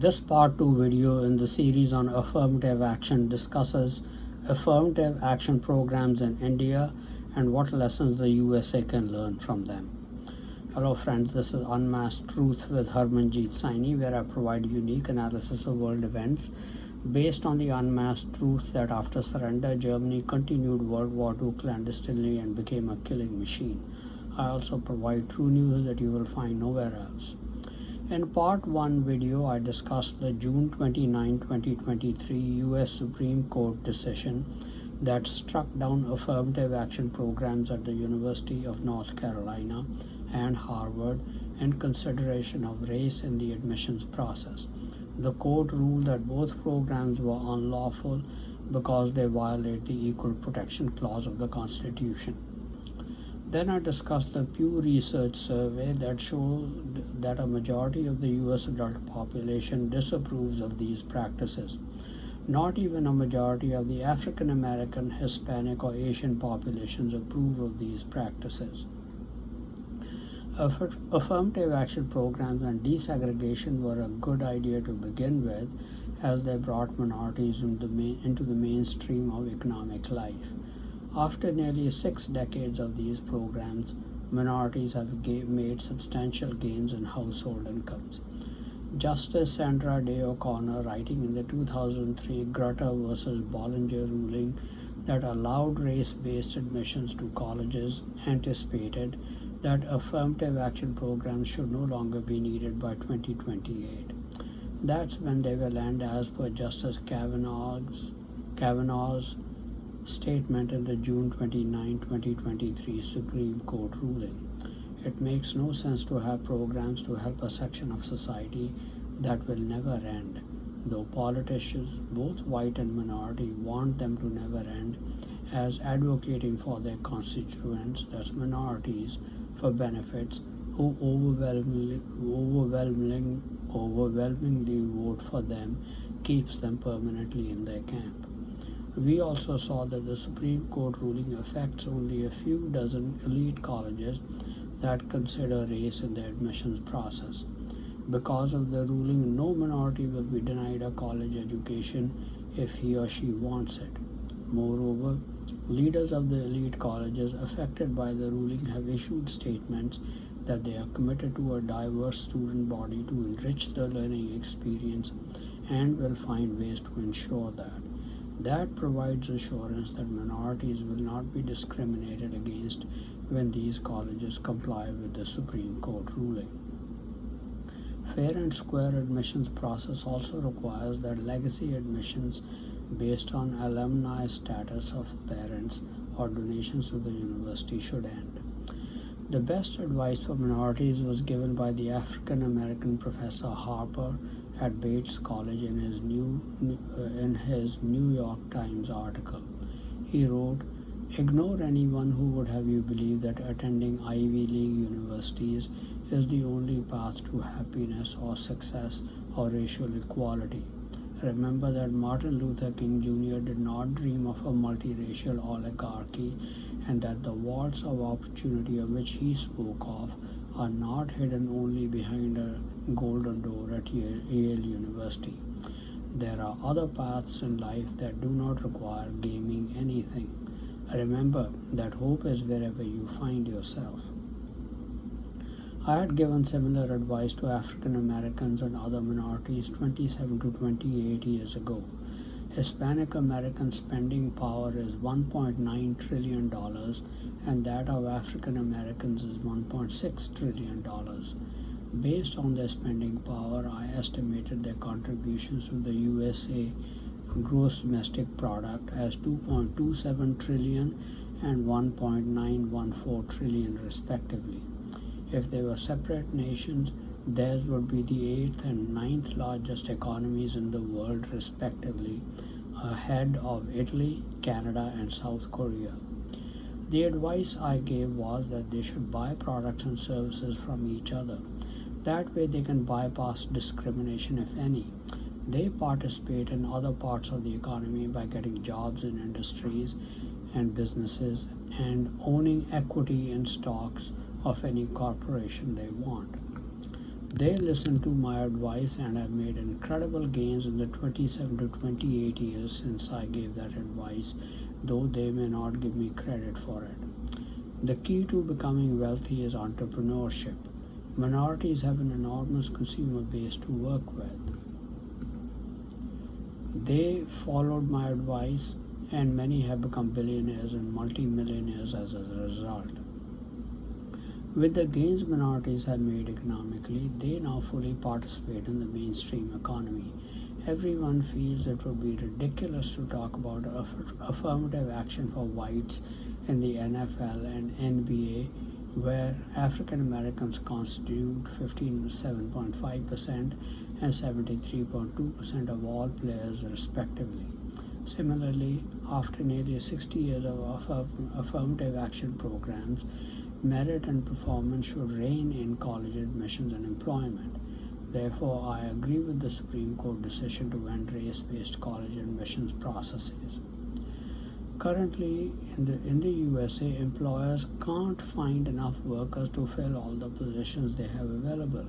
This part 2 video in the series on affirmative action discusses affirmative action programs in India and what lessons the USA can learn from them. Hello friends, this is Unmasked Truth with Harmanjit Saini, where I provide unique analysis of world events based on the unmasked truth that after surrender, Germany continued World War II clandestinely and became a killing machine. I also provide true news that you will find nowhere else. In part 1 video, I discussed the June 29, 2023 US Supreme Court decision that struck down affirmative action programs at the University of North Carolina and Harvard in consideration of race in the admissions process. The court ruled that both programs were unlawful because they violate the Equal Protection Clause of the Constitution. Then I discussed the Pew Research survey that showed that a majority of the US adult population disapproves of these practices. Not even a majority of the African American, Hispanic, or Asian populations approve of these practices. Affirmative action programs and desegregation were a good idea to begin with, as they brought minorities into the mainstream of economic life. After nearly 6 decades of these programs, minorities have made substantial gains in household incomes. Justice Sandra Day O'Connor, writing in the 2003 Grutter versus Bollinger ruling that allowed race-based admissions to colleges, anticipated that affirmative action programs should no longer be needed by 2028. That's when they will end, as per Justice Kavanaugh's statement in the June 29, 2023 Supreme Court ruling. It makes no sense to have programs to help a section of society that will never end, though politicians, both white and minority, want them to never end, as advocating for their constituents, that's minorities, for benefits who overwhelmingly vote for them, keeps them permanently in their camp. We also saw that the Supreme Court ruling affects only a few dozen elite colleges that consider race in the admissions process. Because of the ruling, no minority will be denied a college education if he or she wants it. Moreover, leaders of the elite colleges affected by the ruling have issued statements that they are committed to a diverse student body to enrich the learning experience and will find ways to ensure that. That provides assurance that minorities will not be discriminated against when these colleges comply with the Supreme Court ruling. Fair and square admissions process also requires that legacy admissions based on alumni status of parents or donations to the university should end. The best advice for minorities was given by the African American Professor Harper at Bates College in his New York Times article. He wrote, "Ignore anyone who would have you believe that attending Ivy League universities is the only path to happiness or success or racial equality. Remember that Martin Luther King Jr. did not dream of a multiracial oligarchy, and that the vaults of opportunity of which he spoke of are not hidden only behind a golden door at Yale University. There are other paths in life that do not require gaming anything. Remember that hope is wherever you find yourself." I had given similar advice to African Americans and other minorities 27 to 28 years ago. Hispanic American spending power is $1.9 trillion, and that of African Americans is $1.6 trillion. Based on their spending power, I estimated their contributions to the USA gross domestic product as $2.27 trillion and $1.914 trillion respectively. If they were separate nations, theirs would be the 8th and 9th largest economies in the world respectively, ahead of Italy, Canada, and South Korea. The advice I gave was that they should buy products and services from each other. That way they can bypass discrimination, if any. They participate in other parts of the economy by getting jobs in industries and businesses and owning equity in stocks of any corporation they want. They listened to my advice and have made incredible gains in the 27 to 28 years since I gave that advice, though they may not give me credit for it. The key to becoming wealthy is entrepreneurship. Minorities have an enormous consumer base to work with. They followed my advice, and many have become billionaires and multimillionaires as a result. With the gains minorities have made economically, they now fully participate in the mainstream economy. Everyone feels it would be ridiculous to talk about affirmative action for whites in the NFL and NBA, where African Americans constitute 57.5% and 73.2% of all players, respectively. Similarly, after nearly 60 years of affirmative action programs, merit and performance should reign in college admissions and employment. Therefore, I agree with the Supreme Court decision to end race-based college admissions processes. Currently, in the USA, employers can't find enough workers to fill all the positions they have available.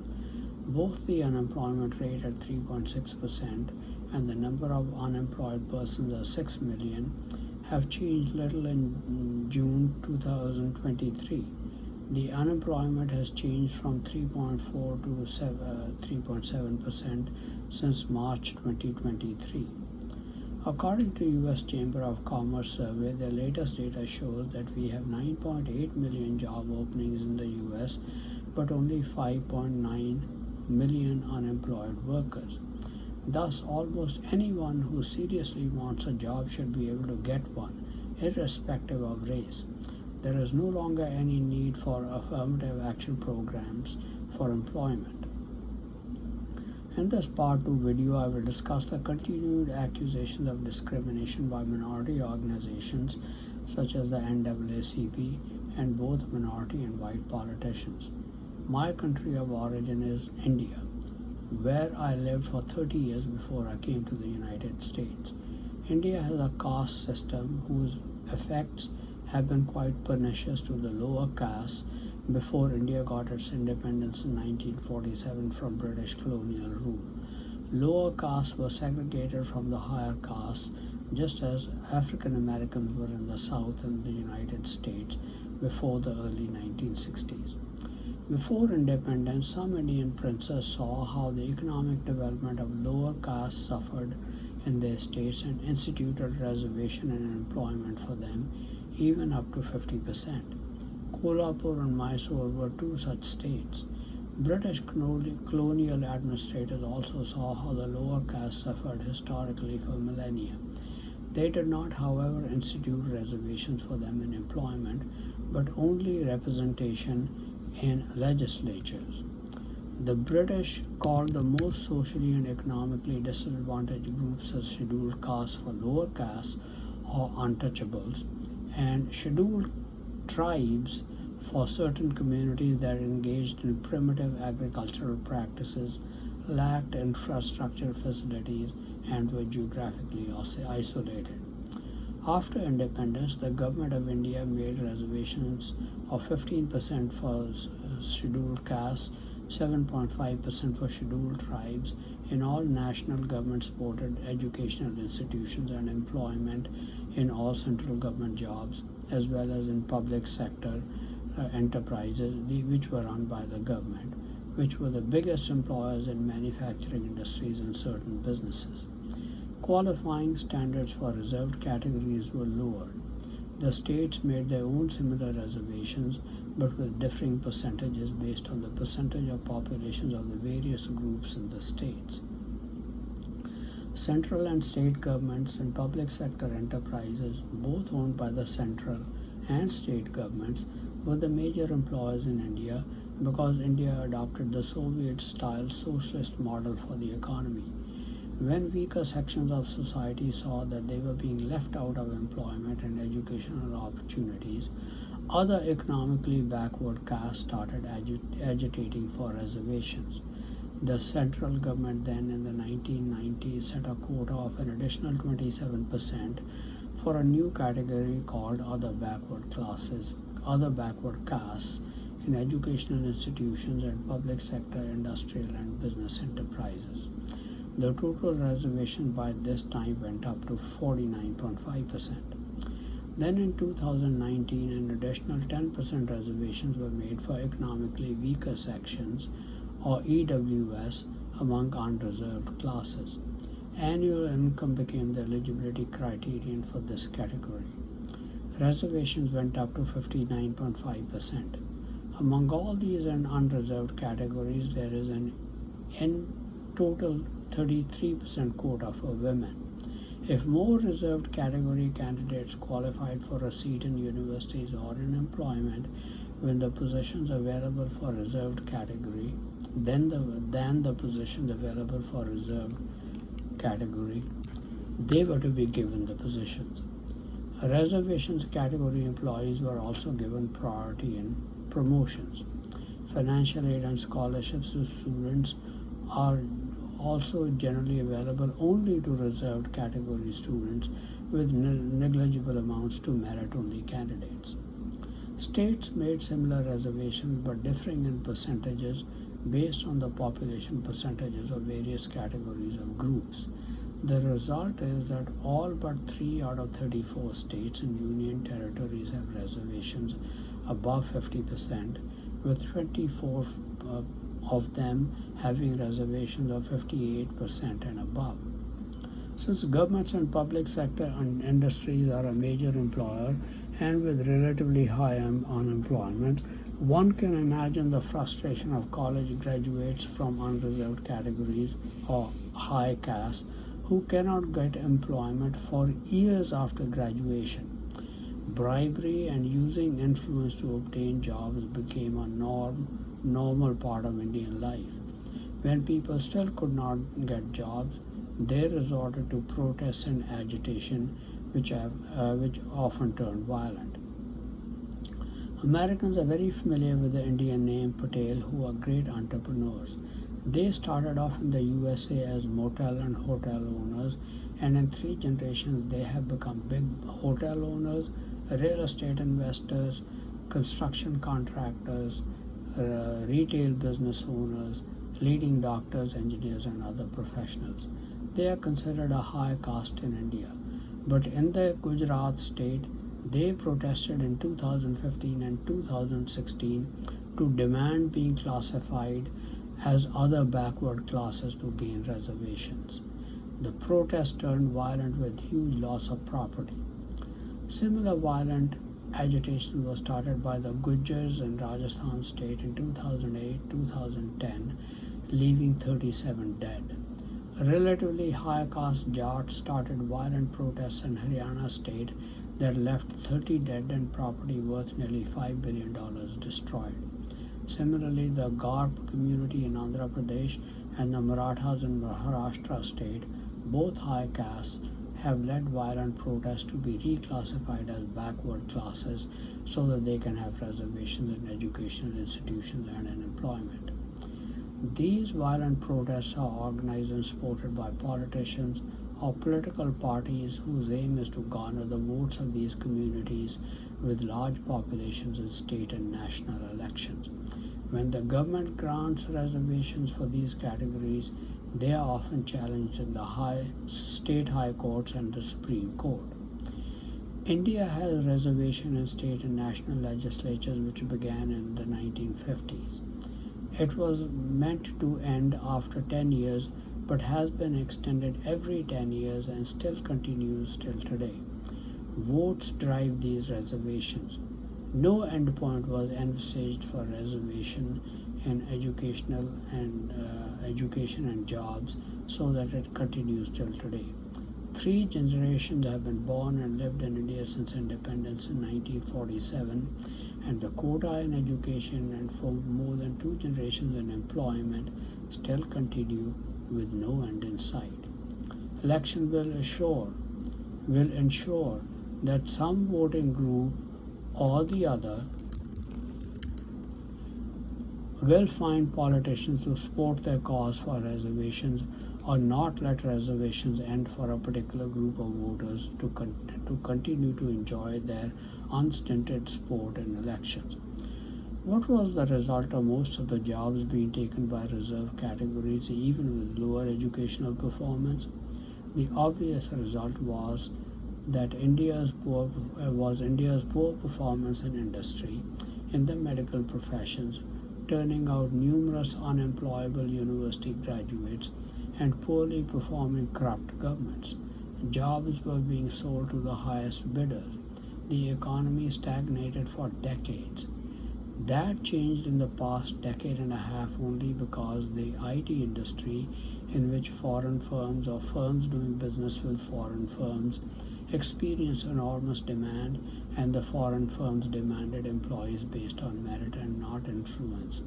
Both the unemployment rate at 3.6% and the number of unemployed persons at 6 million have changed little in June 2023. The unemployment has changed from 3.4 to 3.7% since March 2023. According to U.S. Chamber of Commerce survey, their latest data shows that we have 9.8 million job openings in the U.S., but only 5.9 million unemployed workers. Thus, almost anyone who seriously wants a job should be able to get one, irrespective of race. There is no longer any need for affirmative action programs for employment. In this part 2 video, I will discuss the continued accusations of discrimination by minority organizations such as the NAACP and both minority and white politicians. My country of origin is India, where I lived for 30 years before I came to the United States. India has a caste system whose effects have been quite pernicious to the lower castes before India got its independence in 1947 from British colonial rule. Lower castes were segregated from the higher castes, just as African Americans were in the South and the United States before the early 1960s. Before independence, some Indian princes saw how the economic development of lower castes suffered in their states and instituted reservation and employment for them, even up to 50%. Kolhapur and Mysore were two such states. British colonial administrators also saw how the lower caste suffered historically for millennia. They did not, however, institute reservations for them in employment, but only representation in legislatures. The British called the most socially and economically disadvantaged groups as scheduled castes for lower castes or untouchables, and scheduled tribes for certain communities that engaged in primitive agricultural practices, lacked infrastructure facilities, and were geographically isolated. After independence, the government of India made reservations of 15% for scheduled castes, 7.5% for scheduled tribes in all national government supported educational institutions and employment in all central government jobs, as well as in public sector enterprises which were run by the government, which were the biggest employers in manufacturing industries and certain businesses. Qualifying standards for reserved categories were lowered. The states made their own similar reservations, but with differing percentages based on the percentage of populations of the various groups in the states. Central and state governments and public sector enterprises, both owned by the central and state governments, were the major employers in India because India adopted the Soviet-style socialist model for the economy. When weaker sections of society saw that they were being left out of employment and educational opportunities, other economically backward castes started agitating for reservations. The central government then in the 1990s set a quota of an additional 27% for a new category called other backward castes in educational institutions and public sector industrial and business enterprises. The total reservations by this time went up to 49.5%. Then in 2019, an additional 10% reservations were made for economically weaker sections or EWS among unreserved classes. Annual income became the eligibility criterion for this category. Reservations went up to 59.5%. Among all these and unreserved categories, there is an in total 33% quota for women. If more reserved category candidates qualified for a seat in universities or in employment when the positions available for reserved category than the positions available for reserved category, they were to be given the positions. Reservations category employees were also given priority in promotions. Financial aid and scholarships to students are also generally available only to reserved category students with negligible amounts to merit-only candidates. States made similar reservations but differing in percentages based on the population percentages of various categories of groups. The result is that all but 3 out of 34 states and union territories have reservations above 50%, with 24 of them having reservations of 58% and above. Since governments and public sector and industries are a major employer and with relatively high unemployment, one can imagine the frustration of college graduates from unreserved categories or high caste who cannot get employment for years after graduation. Bribery and using influence to obtain jobs became a normal part of Indian life. When people still could not get jobs, they resorted to protests and agitation, which often turned violent. Americans are very familiar with the Indian name Patel, who are great entrepreneurs. They started off in the USA as motel and hotel owners, and in 3 generations they have become big hotel owners, real estate investors, construction contractors, retail business owners, leading doctors, engineers, and other professionals. They are considered a high caste in India. But in the Gujarat state, they protested in 2015 and 2016 to demand being classified as other backward classes to gain reservations. The protest turned violent with huge loss of property. Similar violent agitation was started by the Gujars in Rajasthan state in 2008-2010, leaving 37 dead. Relatively high caste Jats started violent protests in Haryana state that left 30 dead and property worth nearly $5 billion destroyed. Similarly, the Garb community in Andhra Pradesh and the Marathas in Maharashtra state, both high castes, have led violent protests to be reclassified as backward classes so that they can have reservations in educational institutions and in employment. These violent protests are organized and supported by politicians or political parties whose aim is to garner the votes of these communities with large populations in state and national elections. When the government grants reservations for these categories, they are often challenged in the state high courts and the Supreme Court. India has reservation in state and national legislatures which began in the 1950s. It was meant to end after 10 years but has been extended every 10 years and still continues till today. Votes drive these reservations. No endpoint was envisaged for reservation in education and jobs so that it continues till today. 3 generations have been born and lived in India since independence in 1947, and the quota in education and for more than 2 generations in employment still continue with no end in sight. Election will ensure that some voting group or the other will find politicians to support their cause for reservations or not let reservations end for a particular group of voters to continue to enjoy their unstinted support in elections. What was the result of most of the jobs being taken by reserve categories, even with lower educational performance? The obvious result was that India's poor performance in industry, in the medical professions, turning out numerous unemployable university graduates and poorly performing corrupt governments. Jobs were being sold to the highest bidders. The economy stagnated for decades. That changed in the past decade and a half only because the IT industry, in which foreign firms or firms doing business with foreign firms experienced enormous demand, and the foreign firms demanded employees based on merit and not influence,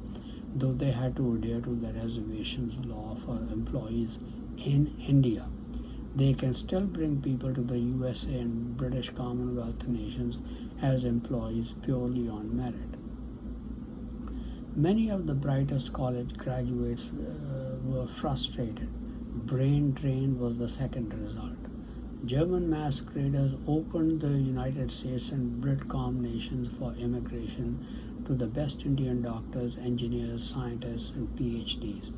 though they had to adhere to the reservations law for employees in India. They can still bring people to the USA and British Commonwealth nations as employees purely on merit. Many of the brightest college graduates were frustrated. Brain drain was the second result. German masqueraders opened the United States and Britcom nations for immigration to the best Indian doctors, engineers, scientists, and PhDs.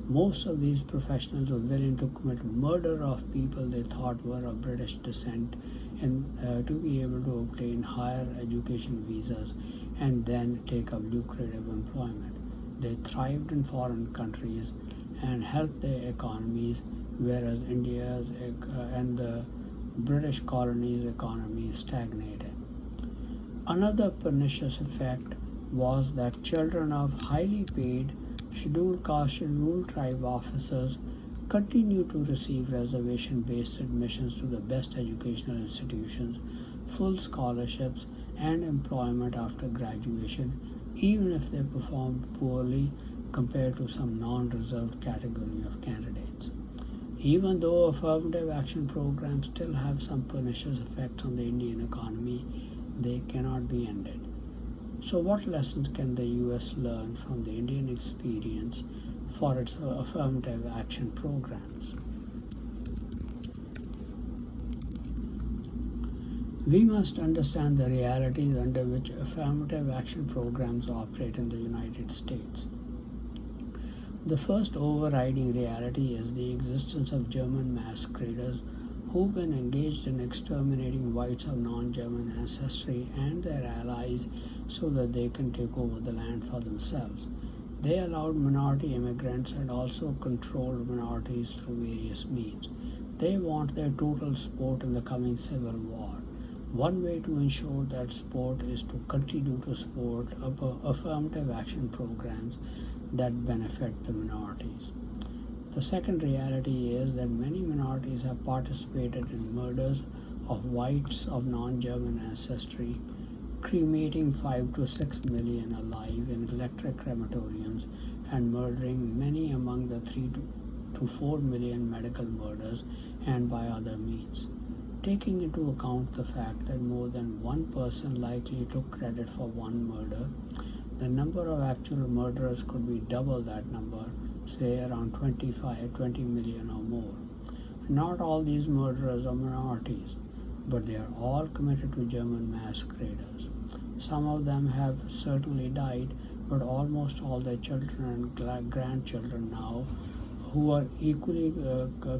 Most of these professionals were willing to commit murder of people they thought were of British descent and to be able to obtain higher education visas and then take up lucrative employment. They thrived in foreign countries and helped their economies, whereas India's and the British colonies' economies stagnated. Another pernicious effect was that children of highly paid scheduled caste, scheduled tribe officers continue to receive reservation based admissions to the best educational institutions, full scholarships, and employment after graduation, even if they perform poorly compared to some non reserved category of candidates. Even though affirmative action programs still have some pernicious effects on the Indian economy, they cannot be ended. So, what lessons can the US learn from the Indian experience for its affirmative action programs? We must understand the realities under which affirmative action programs operate in the United States. The first overriding reality is the existence of German masqueraders who've been engaged in exterminating whites of non German ancestry and their allies so that they can take over the land for themselves. They allowed minority immigrants and also controlled minorities through various means. They want their total support in the coming civil war. One way to ensure that support is to continue to support affirmative action programs that benefit the minorities. The second reality is that many minorities have participated in murders of whites of non German ancestry, cremating 5 to 6 million alive in electric crematoriums and murdering many among the 3 to 4 million medical murders and by other means. Taking into account the fact that more than one person likely took credit for one murder, the number of actual murderers could be double that number, say around 20 million or more. Not all these murderers are minorities, but they are all committed to German masqueraders. Some of them have certainly died, but almost all their children and grandchildren now, who are equally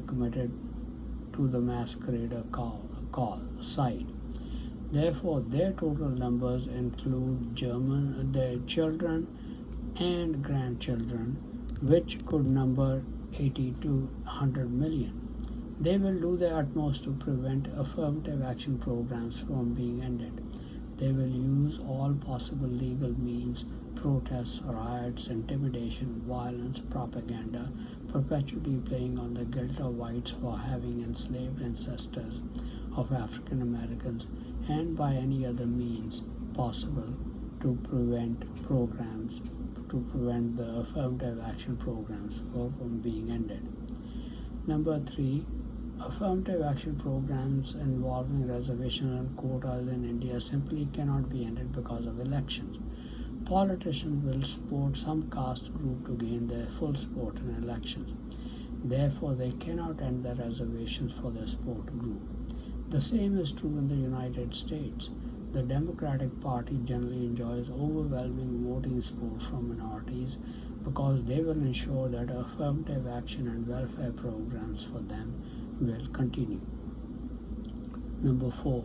committed to the masquerader side. Therefore, their total numbers include their children and grandchildren, which could number 80 to 100 million. They will do their utmost to prevent affirmative action programs from being ended. They will use all possible legal means, protests, riots, intimidation, violence, propaganda, perpetually playing on the guilt of whites for having enslaved ancestors of African Americans, and by any other means possible to prevent the affirmative action programs from being ended. Number 3, affirmative action programs involving reservations and quotas in India simply cannot be ended because of elections. Politicians will support some caste group to gain their full support in elections. Therefore, they cannot end the reservations for their support group. The same is true in the United States. the Democratic Party generally enjoys overwhelming voting support from minorities because they will ensure that affirmative action and welfare programs for them will continue. Number 4.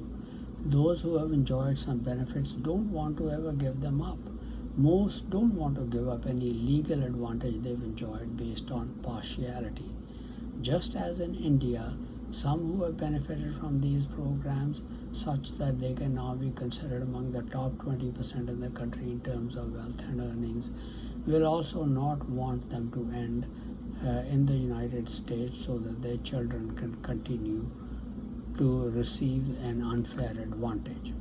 Those who have enjoyed some benefits don't want to ever give them up. Most don't want to give up any legal advantage they've enjoyed based on partiality. Just as in India, some who have benefited from these programs, such that they can now be considered among the top 20% in the country in terms of wealth and earnings, will also not want them to end in the United States so that their children can continue to receive an unfair advantage.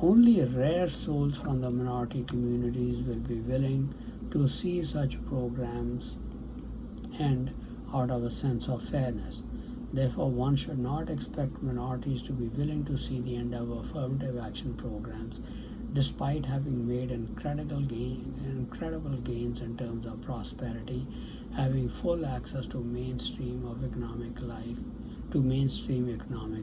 Only rare souls from the minority communities will be willing to see such programs end out of a sense of fairness. Therefore, one should not expect minorities to be willing to see the end of affirmative action programs despite having made incredible gains in terms of prosperity, having full access to mainstream economic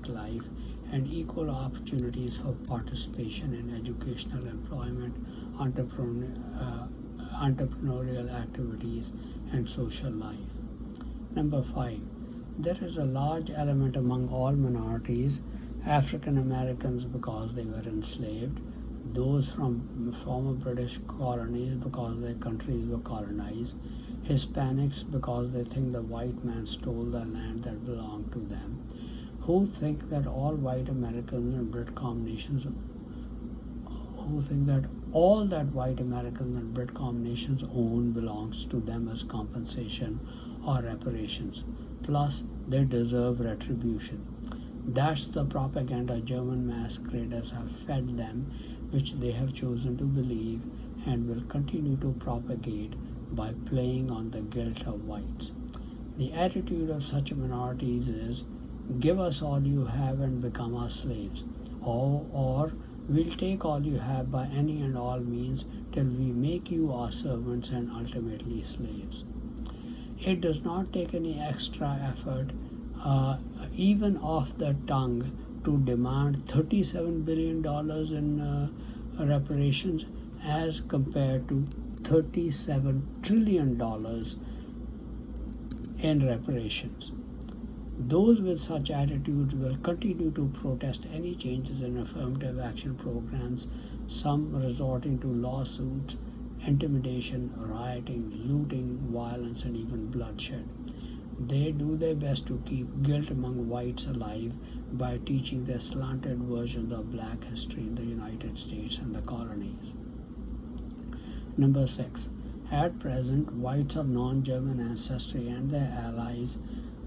life, and equal opportunities for participation in educational, employment, entrepreneurial activities, and social life. Number 5. There is a large element among all minorities, African Americans because they were enslaved, those from former British colonies because their countries were colonized, Hispanics because they think the white man stole the land that belonged to them, who think that all white Americans and Britcom nations own belongs to them as compensation or reparations. Plus, they deserve retribution. That's the propaganda German masqueraders have fed them, which they have chosen to believe and will continue to propagate by playing on the guilt of whites. The attitude of such minorities is, give us all you have and become our slaves, or we'll take all you have by any and all means till we make you our servants and ultimately slaves. It does not take any extra effort, even off the tongue, to demand $37 billion in reparations as compared to $37 trillion in reparations. Those with such attitudes will continue to protest any changes in affirmative action programs, some resorting to lawsuits, intimidation, rioting, looting, violence, and even bloodshed. They do their best to keep guilt among whites alive by teaching their slanted versions of black history in the United States and the colonies. Number 6. At present, whites of non-German ancestry and their allies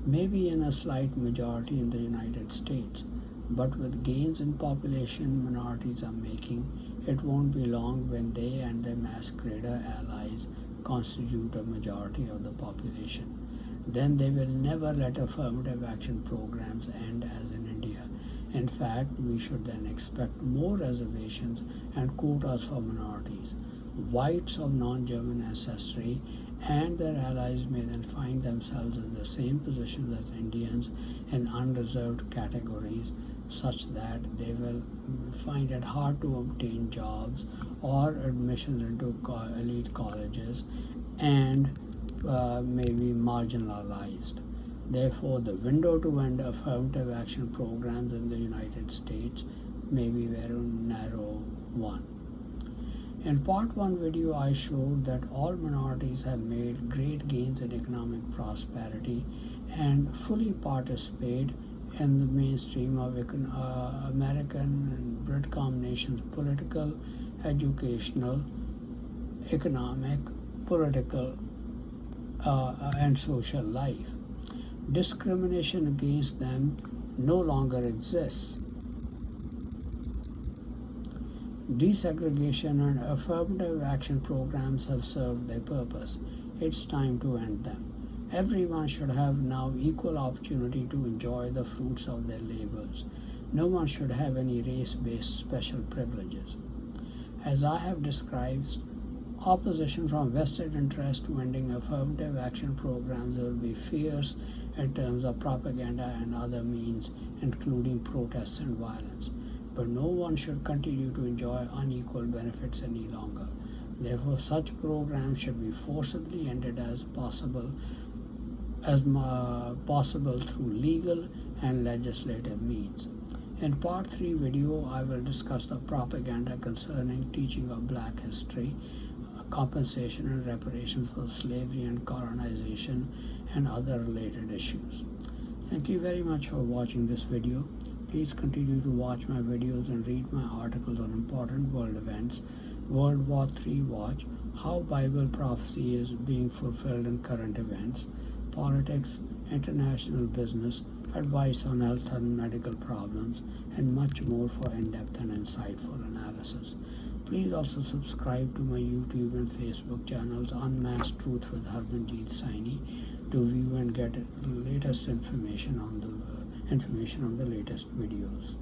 may be in a slight majority in the United States, but with gains in population minorities are making, it won't be long when they and their masquerader allies constitute a majority of the population. Then they will never let affirmative action programs end as in India. In fact, we should then expect more reservations and quotas for minorities. Whites of non-German ancestry and their allies may then find themselves in the same positions as Indians in unreserved categories, such that they will find it hard to obtain jobs or admissions into elite colleges and may be marginalized. Therefore, the window to end affirmative action programs in the United States may be a very narrow one. In part 1 video, I showed that all minorities have made great gains in economic prosperity and fully participate in the mainstream of American and Britcom nations' political, educational, economic, political, and social life. Discrimination against them no longer exists. Desegregation and affirmative action programs have served their purpose. It's time to end them. Everyone should have now equal opportunity to enjoy the fruits of their labors. No one should have any race-based special privileges. As I have described, opposition from vested interest to ending affirmative action programs will be fierce in terms of propaganda and other means, including protests and violence. but no one should continue to enjoy unequal benefits any longer. Therefore, such programs should be forcibly ended as possible through legal and legislative means. In part 3 video, I will discuss the propaganda concerning teaching of black history, compensation and reparations for slavery and colonization, and other related issues. Thank you very much for watching this video. Please continue to watch my videos and read my articles on important world events, World War III Watch, how Bible prophecy is being fulfilled in current events, politics, international business, advice on health and medical problems, and much more for in-depth and insightful analysis. Please also subscribe to my YouTube and Facebook channels Unmasked Truth with Harmanjit Saini to view and get latest information on the latest videos.